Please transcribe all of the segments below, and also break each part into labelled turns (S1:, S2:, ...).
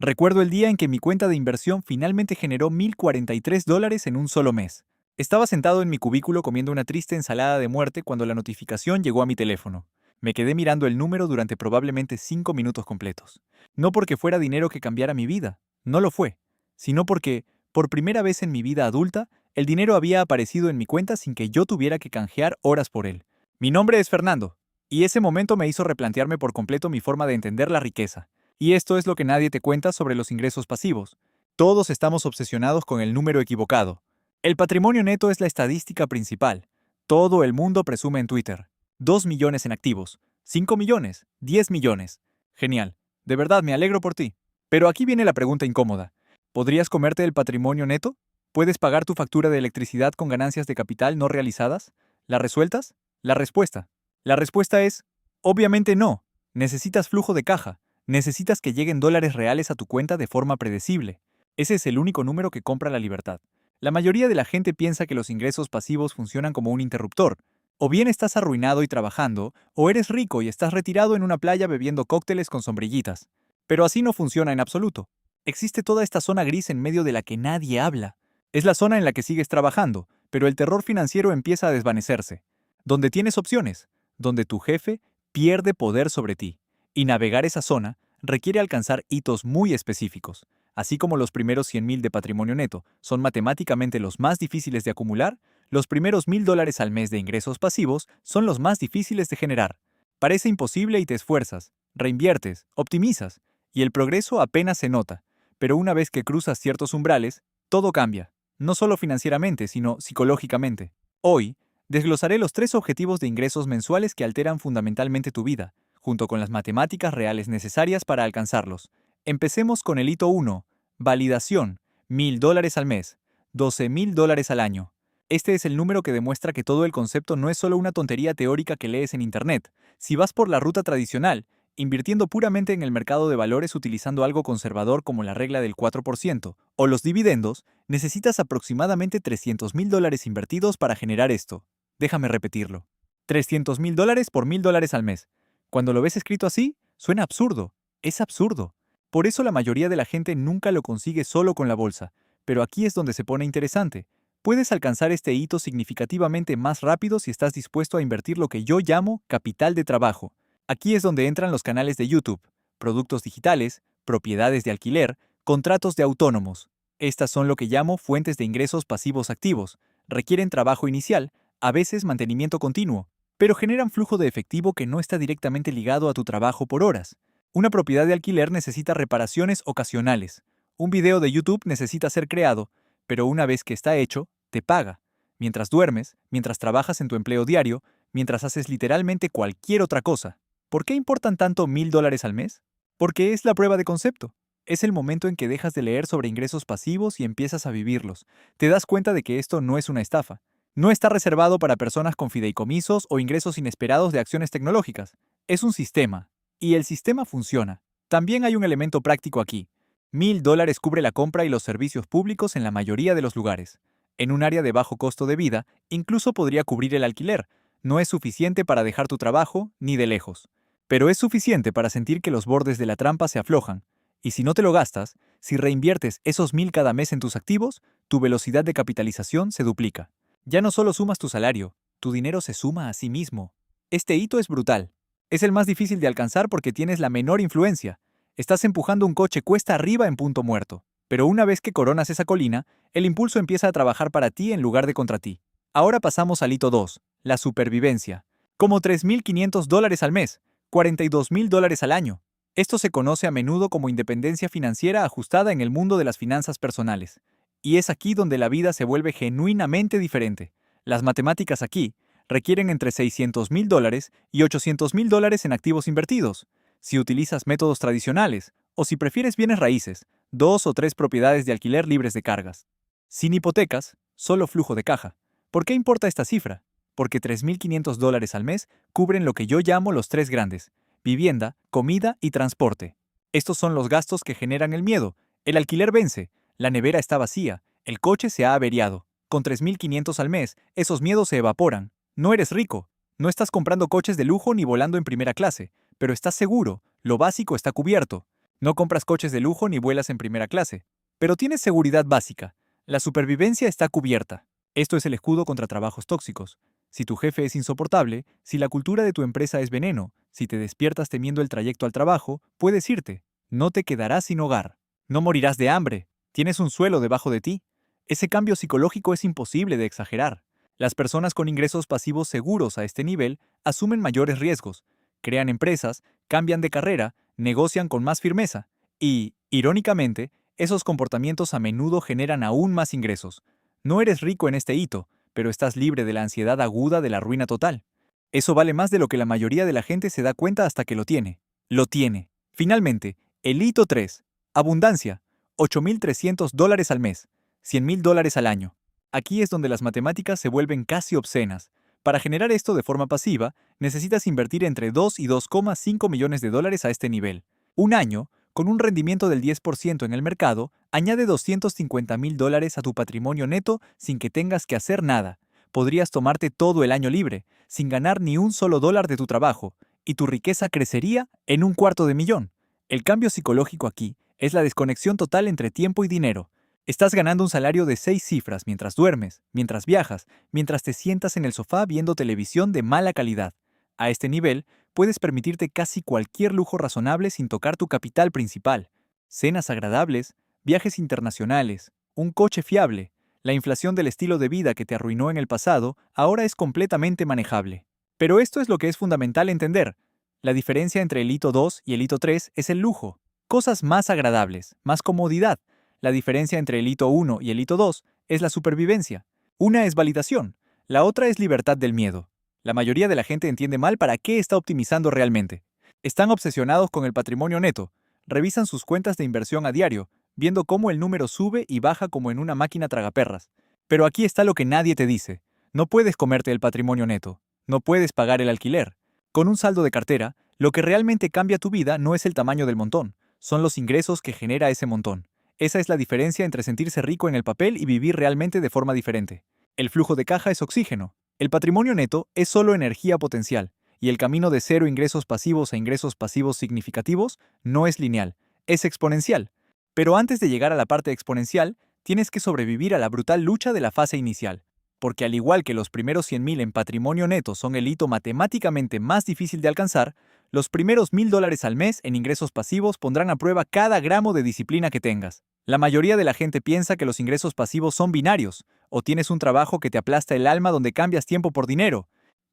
S1: Recuerdo el día en que mi cuenta de inversión finalmente generó $1,043 en un solo mes. Estaba sentado en mi cubículo comiendo una triste ensalada de muerte cuando la notificación llegó a mi teléfono. Me quedé mirando el número durante probablemente 5 minutos completos. No porque fuera dinero que cambiara mi vida, no lo fue, sino porque, por primera vez en mi vida adulta, el dinero había aparecido en mi cuenta sin que yo tuviera que canjear horas por él. Mi nombre es Fernando, y ese momento me hizo replantearme por completo mi forma de entender la riqueza. Y esto es lo que nadie te cuenta sobre los ingresos pasivos. Todos estamos obsesionados con el número equivocado. El patrimonio neto es la estadística principal. Todo el mundo presume en Twitter. 2 millones en activos, 5 millones, 10 millones. Genial. De verdad, me alegro por ti. Pero aquí viene la pregunta incómoda. ¿Podrías comerte el patrimonio neto? ¿Puedes pagar tu factura de electricidad con ganancias de capital no realizadas? ¿La resueltas? La respuesta. La respuesta es, obviamente no. Necesitas flujo de caja. Necesitas que lleguen dólares reales a tu cuenta de forma predecible. Ese es el único número que compra la libertad. La mayoría de la gente piensa que los ingresos pasivos funcionan como un interruptor. O bien estás arruinado y trabajando, o eres rico y estás retirado en una playa bebiendo cócteles con sombrillitas. Pero así no funciona en absoluto. Existe toda esta zona gris en medio de la que nadie habla. Es la zona en la que sigues trabajando, pero el terror financiero empieza a desvanecerse. Donde tienes opciones, donde tu jefe pierde poder sobre ti. Y navegar esa zona requiere alcanzar hitos muy específicos. Así como los primeros 100,000 de patrimonio neto son matemáticamente los más difíciles de acumular, los primeros $1,000 al mes de ingresos pasivos son los más difíciles de generar. Parece imposible y te esfuerzas, reinviertes, optimizas, y el progreso apenas se nota. Pero una vez que cruzas ciertos umbrales, todo cambia, no solo financieramente, sino psicológicamente. Hoy, desglosaré los 3 objetivos de ingresos mensuales que alteran fundamentalmente tu vida, junto con las matemáticas reales necesarias para alcanzarlos. Empecemos con el hito 1, validación, $1,000 al mes, $12,000 al año. Este es el número que demuestra que todo el concepto no es solo una tontería teórica que lees en Internet. Si vas por la ruta tradicional, invirtiendo puramente en el mercado de valores utilizando algo conservador como la regla del 4%, o los dividendos, necesitas aproximadamente $300,000 invertidos para generar esto. Déjame repetirlo. $300,000 por $1,000 al mes. Cuando lo ves escrito así, suena absurdo. Es absurdo. Por eso la mayoría de la gente nunca lo consigue solo con la bolsa. Pero aquí es donde se pone interesante. Puedes alcanzar este hito significativamente más rápido si estás dispuesto a invertir lo que yo llamo capital de trabajo. Aquí es donde entran los canales de YouTube, productos digitales, propiedades de alquiler, contratos de autónomos. Estas son lo que llamo fuentes de ingresos pasivos activos. Requieren trabajo inicial, a veces mantenimiento continuo, pero generan flujo de efectivo que no está directamente ligado a tu trabajo por horas. Una propiedad de alquiler necesita reparaciones ocasionales. Un video de YouTube necesita ser creado, pero una vez que está hecho, te paga. Mientras duermes, mientras trabajas en tu empleo diario, mientras haces literalmente cualquier otra cosa. ¿Por qué importan tanto $1,000 al mes? Porque es la prueba de concepto. Es el momento en que dejas de leer sobre ingresos pasivos y empiezas a vivirlos. Te das cuenta de que esto no es una estafa. No está reservado para personas con fideicomisos o ingresos inesperados de acciones tecnológicas. Es un sistema. Y el sistema funciona. También hay un elemento práctico aquí. $1,000 cubre la compra y los servicios públicos en la mayoría de los lugares. En un área de bajo costo de vida, incluso podría cubrir el alquiler. No es suficiente para dejar tu trabajo, ni de lejos. Pero es suficiente para sentir que los bordes de la trampa se aflojan. Y si no te lo gastas, si reinviertes esos 1,000 cada mes en tus activos, tu velocidad de capitalización se duplica. Ya no solo sumas tu salario, tu dinero se suma a sí mismo. Este hito es brutal. Es el más difícil de alcanzar porque tienes la menor influencia. Estás empujando un coche cuesta arriba en punto muerto. Pero una vez que coronas esa colina, el impulso empieza a trabajar para ti en lugar de contra ti. Ahora pasamos al hito 2, la supervivencia. Como $3,500 al mes, $42,000 al año. Esto se conoce a menudo como independencia financiera ajustada en el mundo de las finanzas personales. Y es aquí donde la vida se vuelve genuinamente diferente. Las matemáticas aquí requieren entre $600,000 y $800,000 en activos invertidos. Si utilizas métodos tradicionales, o si prefieres bienes raíces, 2 o 3 propiedades de alquiler libres de cargas. Sin hipotecas, solo flujo de caja. ¿Por qué importa esta cifra? Porque $3,500 al mes cubren lo que yo llamo los 3 grandes: vivienda, comida y transporte. Estos son los gastos que generan el miedo. El alquiler vence, la nevera está vacía, el coche se ha averiado. Con 3,500 al mes, esos miedos se evaporan. No eres rico, no estás comprando coches de lujo ni volando en primera clase, pero estás seguro, lo básico está cubierto. No compras coches de lujo ni vuelas en primera clase, pero tienes seguridad básica. La supervivencia está cubierta. Esto es el escudo contra trabajos tóxicos. Si tu jefe es insoportable, si la cultura de tu empresa es veneno, si te despiertas temiendo el trayecto al trabajo, puedes irte. No te quedarás sin hogar. No morirás de hambre. Tienes un suelo debajo de ti. Ese cambio psicológico es imposible de exagerar. Las personas con ingresos pasivos seguros a este nivel asumen mayores riesgos, crean empresas, cambian de carrera, negocian con más firmeza y, irónicamente, esos comportamientos a menudo generan aún más ingresos. No eres rico en este hito, pero estás libre de la ansiedad aguda de la ruina total. Eso vale más de lo que la mayoría de la gente se da cuenta hasta que lo tiene. Lo tiene. Finalmente, el hito 3. Abundancia. $8.300 al mes. $100.000 al año. Aquí es donde las matemáticas se vuelven casi obscenas. Para generar esto de forma pasiva, necesitas invertir entre 2 y 2,5 millones de dólares a este nivel. Un año, con un rendimiento del 10% en el mercado, añade $250.000 a tu patrimonio neto sin que tengas que hacer nada. Podrías tomarte todo el año libre, sin ganar ni un solo dólar de tu trabajo, y tu riqueza crecería en $250.000. El cambio psicológico aquí es la desconexión total entre tiempo y dinero. Estás ganando un salario de 6 cifras mientras duermes, mientras viajas, mientras te sientas en el sofá viendo televisión de mala calidad. A este nivel, puedes permitirte casi cualquier lujo razonable sin tocar tu capital principal. Cenas agradables, viajes internacionales, un coche fiable. La inflación del estilo de vida que te arruinó en el pasado ahora es completamente manejable. Pero esto es lo que es fundamental entender. La diferencia entre el hito 2 y el hito 3 es el lujo. Cosas más agradables, más comodidad. La diferencia entre el hito 1 y el hito 2 es la supervivencia. Una es validación, la otra es libertad del miedo. La mayoría de la gente entiende mal para qué está optimizando realmente. Están obsesionados con el patrimonio neto, revisan sus cuentas de inversión a diario, viendo cómo el número sube y baja como en una máquina tragaperras. Pero aquí está lo que nadie te dice. No puedes comerte el patrimonio neto, no puedes pagar el alquiler. Con un saldo de cartera, lo que realmente cambia tu vida no es el tamaño del montón, son los ingresos que genera ese montón. Esa es la diferencia entre sentirse rico en el papel y vivir realmente de forma diferente. El flujo de caja es oxígeno. El patrimonio neto es solo energía potencial, y el camino de cero ingresos pasivos a ingresos pasivos significativos no es lineal, es exponencial. Pero antes de llegar a la parte exponencial, tienes que sobrevivir a la brutal lucha de la fase inicial. Porque al igual que los primeros 100.000 en patrimonio neto son el hito matemáticamente más difícil de alcanzar, los primeros $1.000 al mes en ingresos pasivos pondrán a prueba cada gramo de disciplina que tengas. La mayoría de la gente piensa que los ingresos pasivos son binarios, o tienes un trabajo que te aplasta el alma donde cambias tiempo por dinero,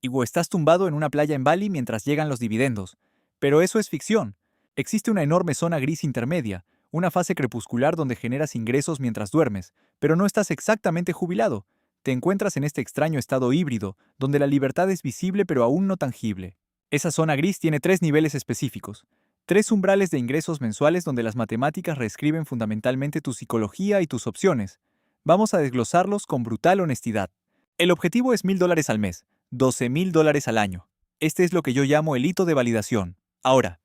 S1: o estás tumbado en una playa en Bali mientras llegan los dividendos. Pero eso es ficción. Existe una enorme zona gris intermedia, una fase crepuscular donde generas ingresos mientras duermes, pero no estás exactamente jubilado. Te encuentras en este extraño estado híbrido, donde la libertad es visible pero aún no tangible. Esa zona gris tiene 3 niveles específicos, 3 umbrales de ingresos mensuales donde las matemáticas reescriben fundamentalmente tu psicología y tus opciones. Vamos a desglosarlos con brutal honestidad. El objetivo es $1.000 al mes, $12.000 al año. Este es lo que yo llamo el hito de validación. Ahora,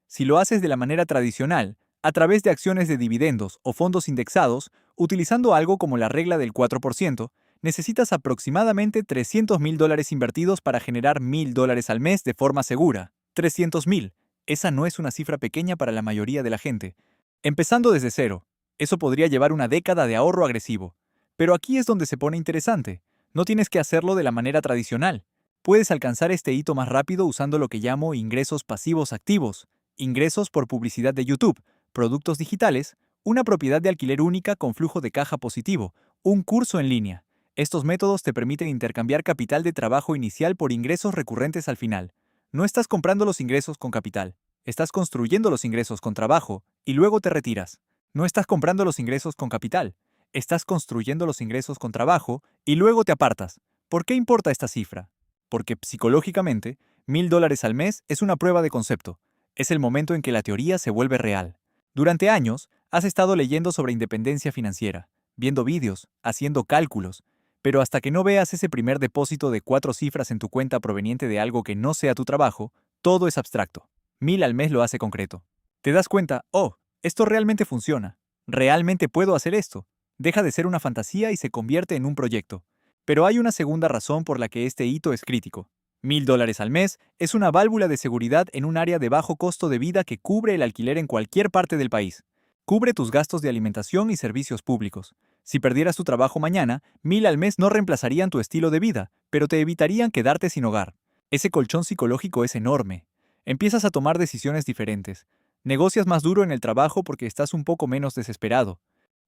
S1: si lo haces de la manera tradicional, a través de acciones de dividendos o fondos indexados, utilizando algo como la regla del 4%, necesitas aproximadamente $300.000 invertidos para generar $1.000 al mes de forma segura. 300.000. Esa no es una cifra pequeña para la mayoría de la gente. Empezando desde cero, eso podría llevar una década de ahorro agresivo. Pero aquí es donde se pone interesante. No tienes que hacerlo de la manera tradicional. Puedes alcanzar este hito más rápido usando lo que llamo ingresos pasivos activos, ingresos por publicidad de YouTube, productos digitales, una propiedad de alquiler única con flujo de caja positivo, un curso en línea. Estos métodos te permiten intercambiar capital de trabajo inicial por ingresos recurrentes al final. No estás comprando los ingresos con capital, estás construyendo los ingresos con trabajo y luego te retiras. No estás comprando los ingresos con capital, estás construyendo los ingresos con trabajo y luego te apartas. ¿Por qué importa esta cifra? Porque psicológicamente, $1.000 al mes es una prueba de concepto. Es el momento en que la teoría se vuelve real. Durante años, has estado leyendo sobre independencia financiera, viendo vídeos, haciendo cálculos, pero hasta que no veas ese primer depósito de 4 cifras en tu cuenta proveniente de algo que no sea tu trabajo, todo es abstracto. 1.000 al mes lo hace concreto. Te das cuenta, oh, esto realmente funciona. Realmente puedo hacer esto. Deja de ser una fantasía y se convierte en un proyecto. Pero hay una segunda razón por la que este hito es crítico. $1,000 al mes es una válvula de seguridad en un área de bajo costo de vida que cubre el alquiler en cualquier parte del país. Cubre tus gastos de alimentación y servicios públicos. Si perdieras tu trabajo mañana, 1,000 al mes no reemplazarían tu estilo de vida, pero te evitarían quedarte sin hogar. Ese colchón psicológico es enorme. Empiezas a tomar decisiones diferentes. Negocias más duro en el trabajo porque estás un poco menos desesperado.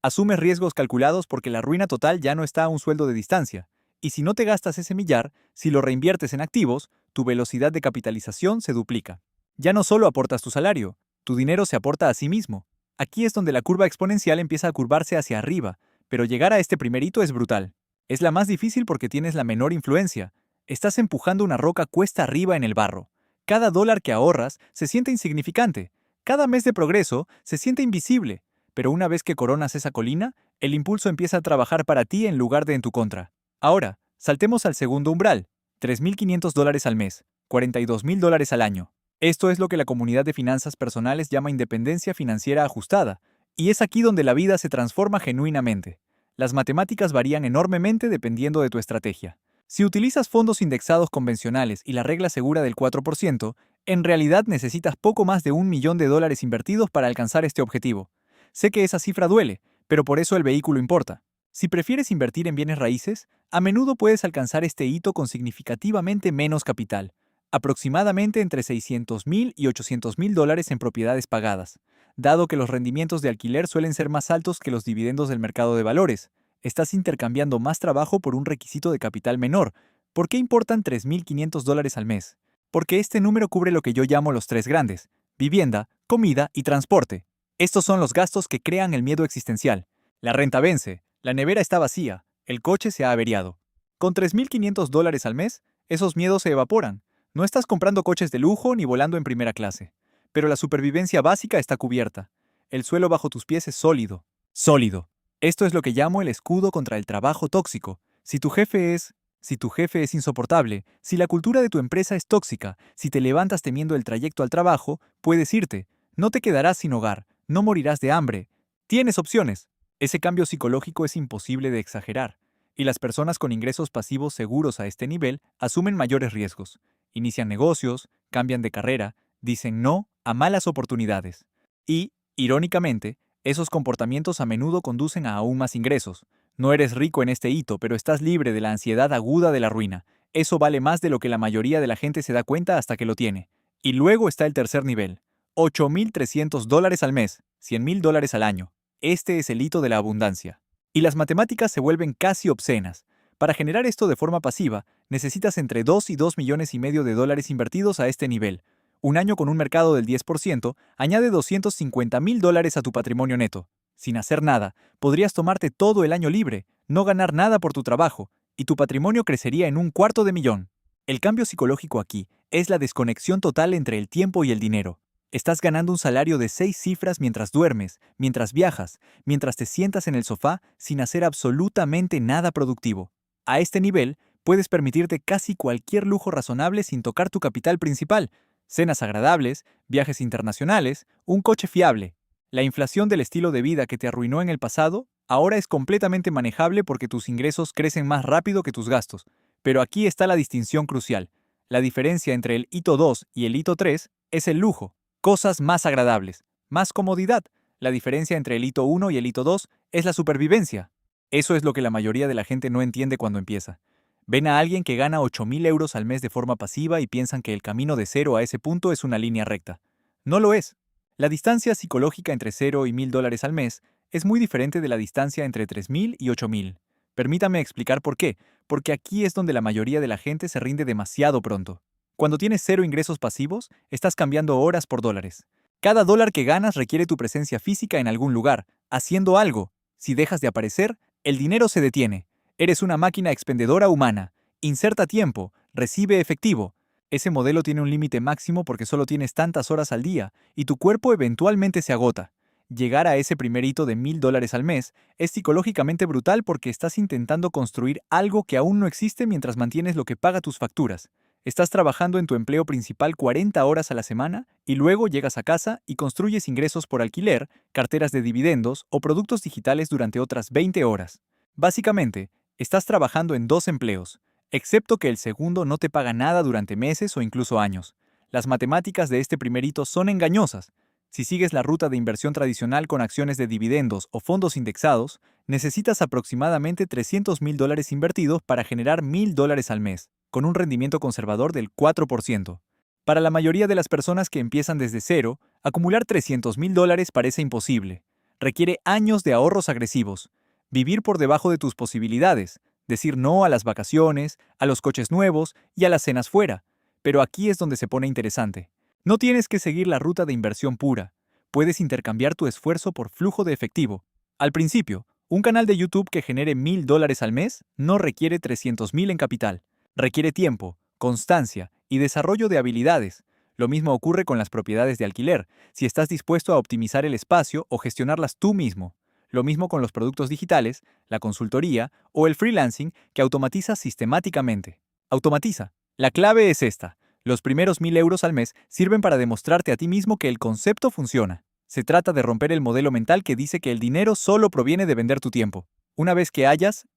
S1: Asumes riesgos calculados porque la ruina total ya no está a un sueldo de distancia. Y si no te gastas ese millar, si lo reinviertes en activos, tu velocidad de capitalización se duplica. Ya no solo aportas tu salario, tu dinero se aporta a sí mismo. Aquí es donde la curva exponencial empieza a curvarse hacia arriba, pero llegar a este primer hito es brutal. Es la más difícil porque tienes la menor influencia. Estás empujando una roca cuesta arriba en el barro. Cada dólar que ahorras se siente insignificante. Cada mes de progreso se siente invisible. Pero una vez que coronas esa colina, el impulso empieza a trabajar para ti en lugar de en tu contra. Ahora, saltemos al segundo umbral, $3,500 al mes, $42,000 al año. Esto es lo que la comunidad de finanzas personales llama independencia financiera ajustada, y es aquí donde la vida se transforma genuinamente. Las matemáticas varían enormemente dependiendo de tu estrategia. Si utilizas fondos indexados convencionales y la regla segura del 4%, en realidad necesitas poco más de $1,000,000 invertidos para alcanzar este objetivo. Sé que esa cifra duele, pero por eso el vehículo importa. Si prefieres invertir en bienes raíces, a menudo puedes alcanzar este hito con significativamente menos capital, aproximadamente entre $600,000 y $800,000 en propiedades pagadas. Dado que los rendimientos de alquiler suelen ser más altos que los dividendos del mercado de valores, estás intercambiando más trabajo por un requisito de capital menor. ¿Por qué importan $3,500 al mes? Porque este número cubre lo que yo llamo los tres grandes: vivienda, comida y transporte. Estos son los gastos que crean el miedo existencial. La renta vence, la nevera está vacía, el coche se ha averiado. Con $3,500 al mes, esos miedos se evaporan. No estás comprando coches de lujo ni volando en primera clase. Pero la supervivencia básica está cubierta. El suelo bajo tus pies es sólido. Sólido. Esto es lo que llamo el escudo contra el trabajo tóxico. Si tu jefe es insoportable, si la cultura de tu empresa es tóxica, si te levantas temiendo el trayecto al trabajo, puedes irte. No te quedarás sin hogar, no morirás de hambre. Tienes opciones. Ese cambio psicológico es imposible de exagerar, y las personas con ingresos pasivos seguros a este nivel asumen mayores riesgos. Inician negocios, cambian de carrera, dicen no a malas oportunidades. Y, irónicamente, esos comportamientos a menudo conducen a aún más ingresos. No eres rico en este hito, pero estás libre de la ansiedad aguda de la ruina. Eso vale más de lo que la mayoría de la gente se da cuenta hasta que lo tiene. Y luego está el tercer nivel. $8,300 al mes, $100,000 al año. Este es el hito de la abundancia. Y las matemáticas se vuelven casi obscenas. Para generar esto de forma pasiva, necesitas entre 2 y $2,500,000 invertidos a este nivel. Un año con un mercado del 10% añade $250,000 a tu patrimonio neto. Sin hacer nada, podrías tomarte todo el año libre, no ganar nada por tu trabajo, y tu patrimonio crecería en $250,000. El cambio psicológico aquí es la desconexión total entre el tiempo y el dinero. Estás ganando un salario de 6 cifras mientras duermes, mientras viajas, mientras te sientas en el sofá sin hacer absolutamente nada productivo. A este nivel, puedes permitirte casi cualquier lujo razonable sin tocar tu capital principal: cenas agradables, viajes internacionales, un coche fiable. La inflación del estilo de vida que te arruinó en el pasado ahora es completamente manejable porque tus ingresos crecen más rápido que tus gastos. Pero aquí está la distinción crucial. La diferencia entre el hito 2 y el hito 3 es el lujo. Cosas más agradables, más comodidad. La diferencia entre el hito 1 y el hito 2 es la supervivencia. Eso es lo que la mayoría de la gente no entiende cuando empieza. Ven a alguien que gana 8,000 € al mes de forma pasiva y piensan que el camino de cero a ese punto es una línea recta. No lo es. La distancia psicológica entre 0 y $1,000 al mes es muy diferente de la distancia entre 3,000 y 8,000. Permítame explicar por qué, porque aquí es donde la mayoría de la gente se rinde demasiado pronto. Cuando tienes cero ingresos pasivos, estás cambiando horas por dólares. Cada dólar que ganas requiere tu presencia física en algún lugar, haciendo algo. Si dejas de aparecer, el dinero se detiene. Eres una máquina expendedora humana. Inserta tiempo, recibe efectivo. Ese modelo tiene un límite máximo porque solo tienes tantas horas al día, y tu cuerpo eventualmente se agota. Llegar a ese primer hito de $1,000 al mes es psicológicamente brutal porque estás intentando construir algo que aún no existe mientras mantienes lo que paga tus facturas. Estás trabajando en tu empleo principal 40 horas a la semana y luego llegas a casa y construyes ingresos por alquiler, carteras de dividendos o productos digitales durante otras 20 horas. Básicamente, estás trabajando en dos empleos. excepto que el segundo no te paga nada durante meses o incluso años. Las matemáticas de este primer hito son engañosas. Si sigues la ruta de inversión tradicional con acciones de dividendos o fondos indexados, necesitas aproximadamente $300,000 invertidos para generar $1,000 al mes, con un rendimiento conservador del 4%. Para la mayoría de las personas que empiezan desde cero, acumular $300,000 parece imposible. Requiere años de ahorros agresivos, vivir por debajo de tus posibilidades, decir no a las vacaciones, a los coches nuevos y a las cenas fuera. Pero aquí es donde se pone interesante. No tienes que seguir la ruta de inversión pura. Puedes intercambiar tu esfuerzo por flujo de efectivo. Al principio, un canal de YouTube que genere $1,000 al mes no requiere 300,000 en capital. Requiere tiempo, constancia y desarrollo de habilidades. Lo mismo ocurre con las propiedades de alquiler, si estás dispuesto a optimizar el espacio o gestionarlas tú mismo. Lo mismo con los productos digitales, la consultoría o el freelancing que automatiza sistemáticamente. Automatiza. La clave es esta. Los primeros 1,000 € al mes sirven para demostrarte a ti mismo que el concepto funciona. Se trata de romper el modelo mental que dice que el dinero solo proviene de vender tu tiempo. Una vez que hayas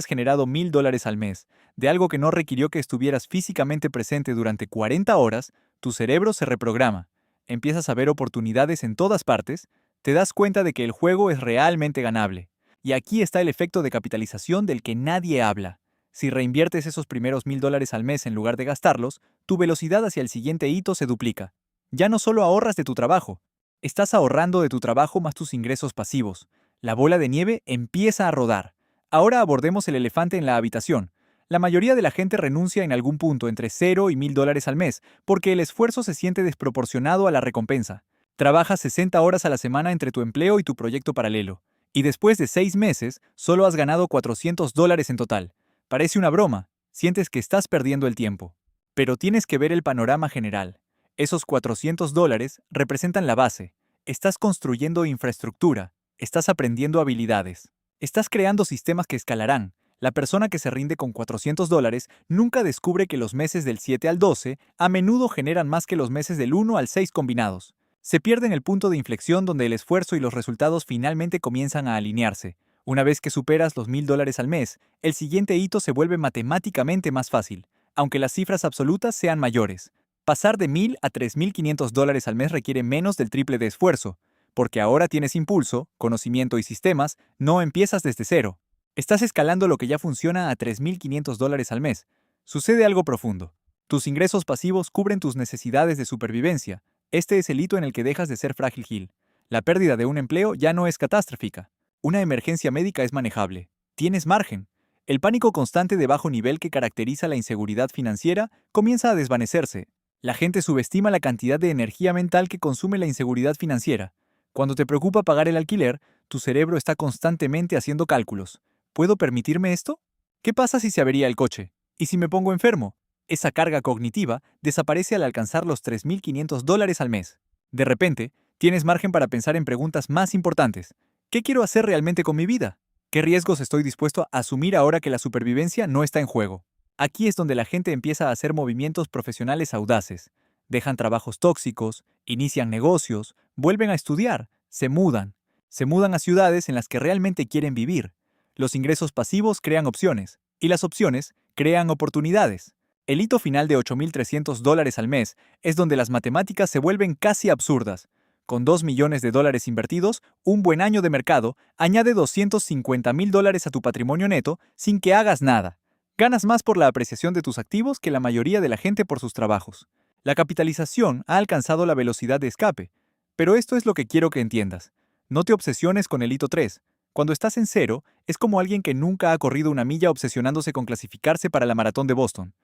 S1: generado $1,000 al mes, de algo que no requirió que estuvieras físicamente presente durante 40 horas, tu cerebro se reprograma. Empiezas a ver oportunidades en todas partes, te das cuenta de que el juego es realmente ganable. Y aquí está el efecto de capitalización del que nadie habla. Si reinviertes esos primeros $1,000 al mes en lugar de gastarlos, tu velocidad hacia el siguiente hito se duplica. Ya no solo ahorras de tu trabajo, estás ahorrando de tu trabajo más tus ingresos pasivos. La bola de nieve empieza a rodar. Ahora abordemos el elefante en la habitación. La mayoría de la gente renuncia en algún punto entre 0 y $1,000 al mes porque el esfuerzo se siente desproporcionado a la recompensa. Trabajas 60 horas a la semana entre tu empleo y tu proyecto paralelo. Y después de 6 meses, solo has ganado $400 en total. Parece una broma. Sientes que estás perdiendo el tiempo. Pero tienes que ver el panorama general. Esos $400 representan la base. Estás construyendo infraestructura. Estás aprendiendo habilidades. Estás creando sistemas que escalarán. La persona que se rinde con $400 nunca descubre que los meses del 7 al 12 a menudo generan más que los meses del 1 al 6 combinados. Se pierde en el punto de inflexión donde el esfuerzo y los resultados finalmente comienzan a alinearse. Una vez que superas los $1,000 al mes, el siguiente hito se vuelve matemáticamente más fácil, aunque las cifras absolutas sean mayores. Pasar de $1,000 a $3,500 al mes requiere menos del triple de esfuerzo, porque ahora tienes impulso, conocimiento y sistemas, no empiezas desde cero. Estás escalando lo que ya funciona a $3,500 al mes. Sucede algo profundo. Tus ingresos pasivos cubren tus necesidades de supervivencia. Este es el hito en el que dejas de ser frágil Gil. La pérdida de un empleo ya no es catastrófica. Una emergencia médica es manejable. Tienes margen. El pánico constante de bajo nivel que caracteriza la inseguridad financiera comienza a desvanecerse. La gente subestima la cantidad de energía mental que consume la inseguridad financiera. Cuando te preocupa pagar el alquiler, tu cerebro está constantemente haciendo cálculos. ¿Puedo permitirme esto? ¿Qué pasa si se avería el coche? ¿Y si me pongo enfermo? Esa carga cognitiva desaparece al alcanzar los $3,500 al mes. De repente, tienes margen para pensar en preguntas más importantes. ¿Qué quiero hacer realmente con mi vida? ¿Qué riesgos estoy dispuesto a asumir ahora que la supervivencia no está en juego? Aquí es donde la gente empieza a hacer movimientos profesionales audaces. Dejan trabajos tóxicos, inician negocios, vuelven a estudiar, se mudan. Se mudan a ciudades en las que realmente quieren vivir. Los ingresos pasivos crean opciones, y las opciones crean oportunidades. El hito final de $8,300 al mes es donde las matemáticas se vuelven casi absurdas. Con $2 millones invertidos, un buen año de mercado añade $250,000 a tu patrimonio neto sin que hagas nada. Ganas más por la apreciación de tus activos que la mayoría de la gente por sus trabajos. La capitalización ha alcanzado la velocidad de escape. Pero esto es lo que quiero que entiendas. No te obsesiones con el hito 3. Cuando estás en cero, es como alguien que nunca ha corrido una milla obsesionándose con clasificarse para la maratón de Boston.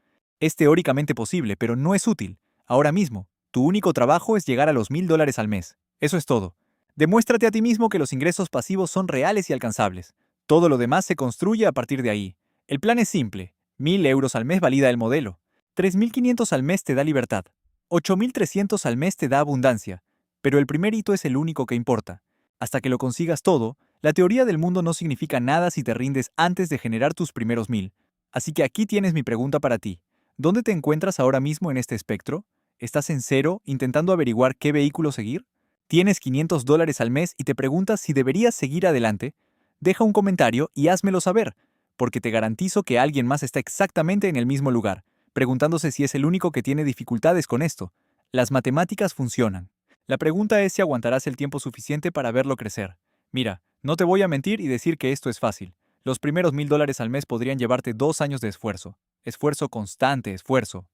S1: Es teóricamente posible, pero no es útil. Ahora mismo, tu único trabajo es llegar a los $1,000 al mes. Eso es todo. Demuéstrate a ti mismo que los ingresos pasivos son reales y alcanzables. Todo lo demás se construye a partir de ahí. El plan es simple. $1,000 al mes valida el modelo. 3,500 al mes te da libertad. 8,300 al mes te da abundancia. Pero el primer hito es el único que importa. Hasta que lo consigas todo, la teoría del mundo no significa nada si te rindes antes de generar tus primeros 1,000. Así que aquí tienes mi pregunta para ti. ¿Dónde te encuentras ahora mismo en este espectro? ¿Estás en cero intentando averiguar qué vehículo seguir? ¿Tienes $500 al mes y te preguntas si deberías seguir adelante? Deja un comentario y házmelo saber. porque te garantizo que alguien más está exactamente en el mismo lugar, preguntándose si es el único que tiene dificultades con esto. Las matemáticas funcionan. La pregunta es si aguantarás el tiempo suficiente para verlo crecer. Mira, no te voy a mentir y decir que esto es fácil. Los primeros $1000 al mes podrían llevarte 2 años de esfuerzo. Esfuerzo constante, esfuerzo.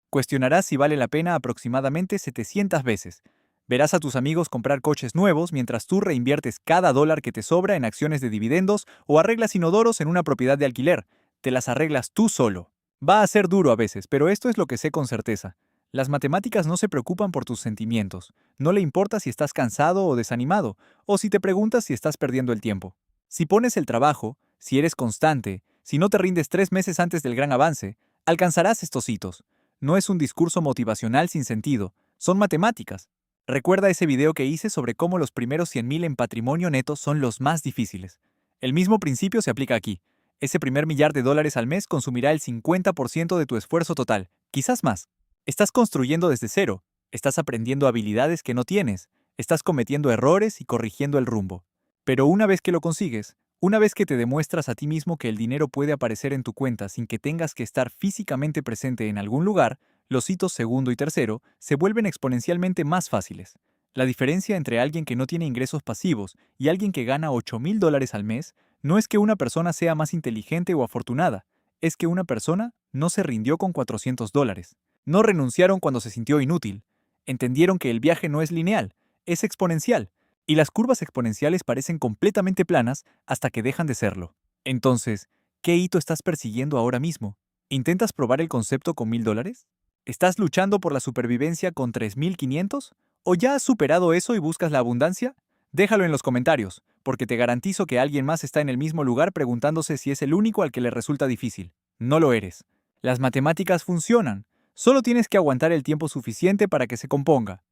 S1: Cuestionarás si vale la pena aproximadamente 700 veces. Verás a tus amigos comprar coches nuevos mientras tú reinviertes cada dólar que te sobra en acciones de dividendos o arreglas inodoros en una propiedad de alquiler. Te las arreglas tú solo. Va a ser duro a veces, pero esto es lo que sé con certeza. Las matemáticas no se preocupan por tus sentimientos. No le importa si estás cansado o desanimado, o si te preguntas si estás perdiendo el tiempo. Si pones el trabajo, si eres constante, si no te rindes 3 meses antes del gran avance, alcanzarás estos hitos. No es un discurso motivacional sin sentido, son matemáticas. Recuerda ese video que hice sobre cómo los primeros 100.000 en patrimonio neto son los más difíciles. El mismo principio se aplica aquí. Ese primer $1.000.000 al mes consumirá el 50% de tu esfuerzo total, quizás más. Estás construyendo desde cero, estás aprendiendo habilidades que no tienes, estás cometiendo errores y corrigiendo el rumbo. Pero una vez que lo consigues, una vez que te demuestras a ti mismo que el dinero puede aparecer en tu cuenta sin que tengas que estar físicamente presente en algún lugar, los hitos segundo y tercero se vuelven exponencialmente más fáciles. La diferencia entre alguien que no tiene ingresos pasivos y alguien que gana $8.000 al mes no es que una persona sea más inteligente o afortunada, es que una persona no se rindió con $400. No renunciaron cuando se sintió inútil. Entendieron que el viaje no es lineal, es exponencial, y las curvas exponenciales parecen completamente planas hasta que dejan de serlo. Entonces, ¿qué hito estás persiguiendo ahora mismo? ¿Intentas probar el concepto con $1.000? ¿Estás luchando por la supervivencia con 3.500? ¿O ya has superado eso y buscas la abundancia? Déjalo en los comentarios, porque te garantizo que alguien más está en el mismo lugar preguntándose si es el único al que le resulta difícil. No lo eres. Las matemáticas funcionan. Solo tienes que aguantar el tiempo suficiente para que se componga.